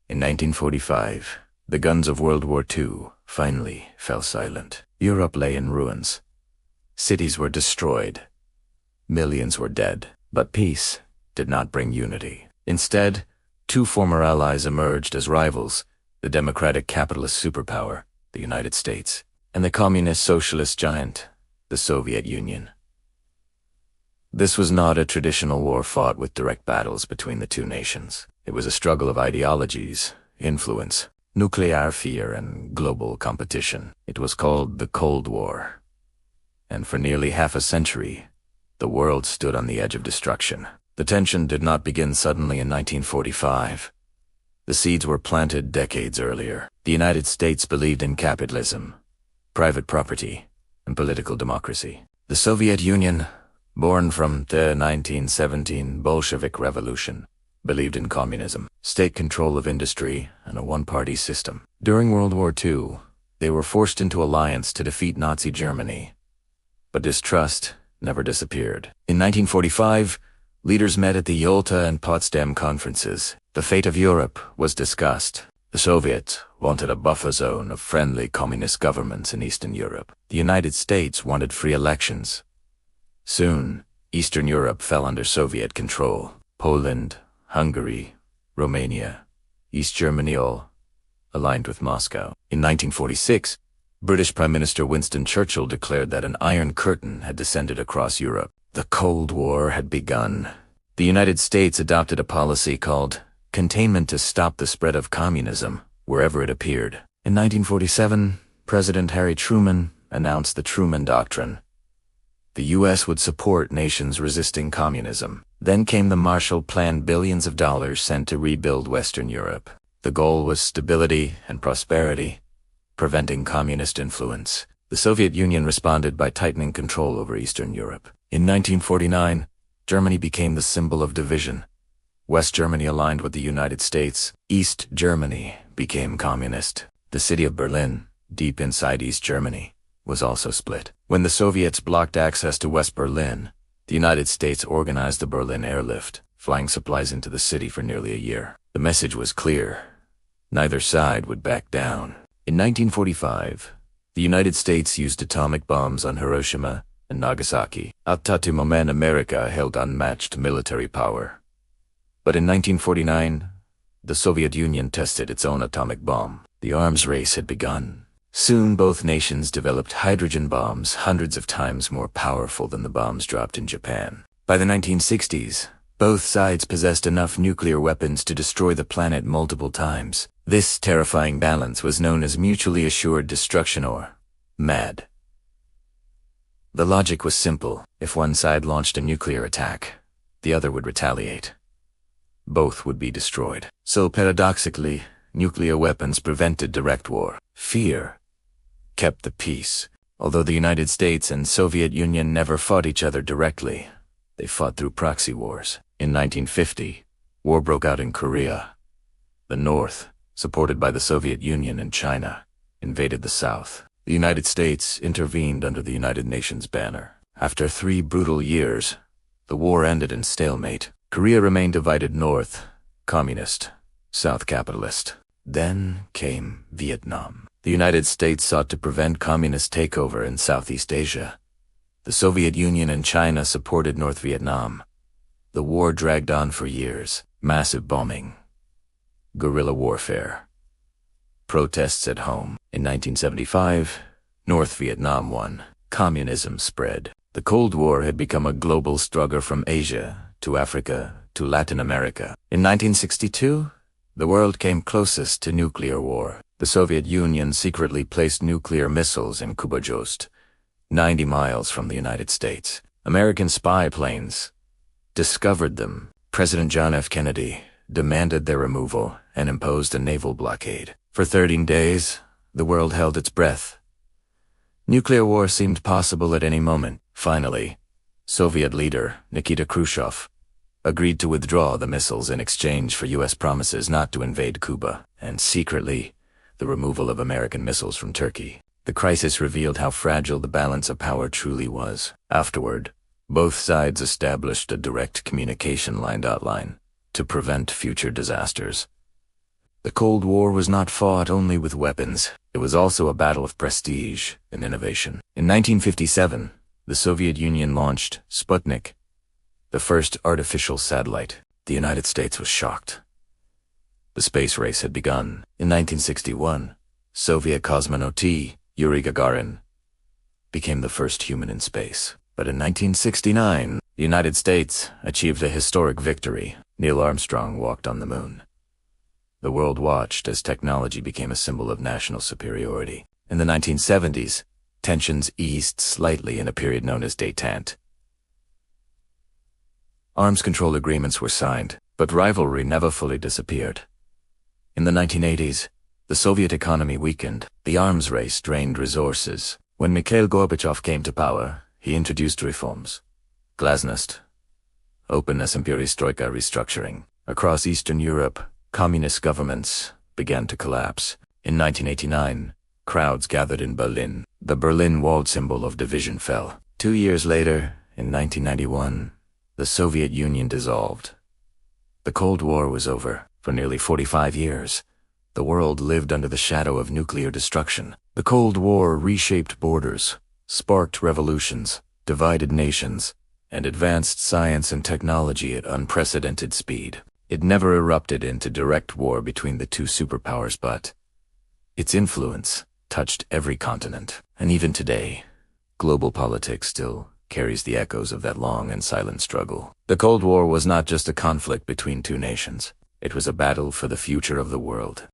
In 1945, the guns of World War II finally fell silent. Europe lay in ruins. Cities were destroyed. Millions were dead. But peace did not bring unity. Instead, two former allies emerged as rivals: the democratic capitalist superpower, the United States, and the communist socialist giant, the Soviet Union. This was not a traditional war fought with direct battles between the two nations. It was a struggle of ideologies, influence, nuclear fear, and global competition. It was called the Cold War. And for nearly half a century, the world stood on the edge of destruction. The tension did not begin suddenly in 1945. The seeds were planted decades earlier. The United States believed in capitalism, private property, and political democracy. The Soviet Union, born from the 1917 Bolshevik Revolution, believed in communism, state control of industry, and a one-party system. During World War II, they were forced into alliance to defeat Nazi Germany. But distrust never disappeared. In 1945, leaders met at the Yalta and Potsdam conferences. The fate of Europe was discussed. The Soviets wanted a buffer zone of friendly communist governments in Eastern Europe. The United States wanted free elections. Soon, Eastern Europe fell under Soviet control. Poland, Hungary, Romania, East Germany all aligned with Moscow. In 1946, British Prime Minister Winston Churchill declared that an Iron Curtain had descended across Europe. The Cold War had begun. The United States adopted a policy called containment to stop the spread of communism wherever it appeared. In 1947, President Harry Truman announced the Truman Doctrine. The U.S. would support nations resisting communism. Then came the Marshall Plan, billions of dollars sent to rebuild Western Europe. The goal was stability and prosperity, preventing communist influence. The Soviet Union responded by tightening control over Eastern Europe. In 1949, Germany became the symbol of division. West Germany aligned with the United States. East Germany became communist. The city of Berlin, deep inside East Germany, was also split. When the Soviets blocked access to West Berlin, the United States organized the Berlin Airlift, flying supplies into the city for nearly a year. The message was clear: neither side would back down. In 1945, the United States used atomic bombs on Hiroshima and Nagasaki. At that moment, America held unmatched military power. But in 1949, the Soviet Union tested its own atomic bomb. The arms race had begun. Soon both nations developed hydrogen bombs hundreds of times more powerful than the bombs dropped in Japan. By the 1960s, both sides possessed enough nuclear weapons to destroy the planet multiple times. This terrifying balance was known as mutually assured destruction, or MAD. The logic was simple. If one side launched a nuclear attack, the other would retaliate. Both would be destroyed. So paradoxically, nuclear weapons prevented direct war. Fear kept the peace. Although the United States and Soviet Union never fought each other directly, they fought through proxy wars. In 1950, war broke out in Korea. The North, supported by the Soviet Union and China, invaded the South. The United States intervened under the United Nations banner. After 3 brutal years, the war ended in stalemate. Korea remained divided: North, communist; South, capitalist. Then came Vietnam. The United States sought to prevent communist takeover in Southeast Asia. The Soviet Union and China supported North Vietnam. The war dragged on for years. Massive bombing, guerrilla warfare, protests at home. In 1975, North Vietnam won. Communism spread. The Cold War had become a global struggle from Asia to Africa to Latin America. In 1962, the world came closest to nuclear war. The Soviet Union secretly placed nuclear missiles in Kubajost, 90 miles from the United States. American spy planes discovered them. President John F. Kennedy demanded their removal and imposed a naval blockade. For 13 days, the world held its breath. Nuclear war seemed possible at any moment. Finally, Soviet leader Nikita Khrushchev agreed to withdraw the missiles in exchange for U.S. promises not to invade Cuba, and secretly, the removal of American missiles from Turkey. The crisis revealed how fragile the balance of power truly was. Afterward, both sides established a direct communication line to prevent future disasters. The Cold War was not fought only with weapons. It was also a battle of prestige and innovation. In 1957, the Soviet Union launched Sputnik, the first artificial satellite. The United States was shocked. The space race had begun. In 1961, Soviet cosmonaut Yuri Gagarin became the first human in space. But in 1969, the United States achieved a historic victory. Neil Armstrong walked on the moon. The world watched as technology became a symbol of national superiority. In the 1970s, tensions eased slightly in a period known as détente. Arms control agreements were signed, but rivalry never fully disappeared. In the 1980s, the Soviet economy weakened. The arms race drained resources. When Mikhail Gorbachev came to power, he introduced reforms. Glasnost, openness and perestroika restructuring. Across Eastern Europe, communist governments began to collapse. In 1989, crowds gathered in Berlin. The Berlin Wall symbol of division fell. 2 years later, in 1991, the Soviet Union dissolved. The Cold War was over. For nearly 45 years, the world lived under the shadow of nuclear destruction. The Cold War reshaped borders, sparked revolutions, divided nations, and advanced science and technology at unprecedented speed. It never erupted into direct war between the two superpowers, but its influence touched every continent. And even today, global politics still carries the echoes of that long and silent struggle. The Cold War was not just a conflict between two nations. It was a battle for the future of the world.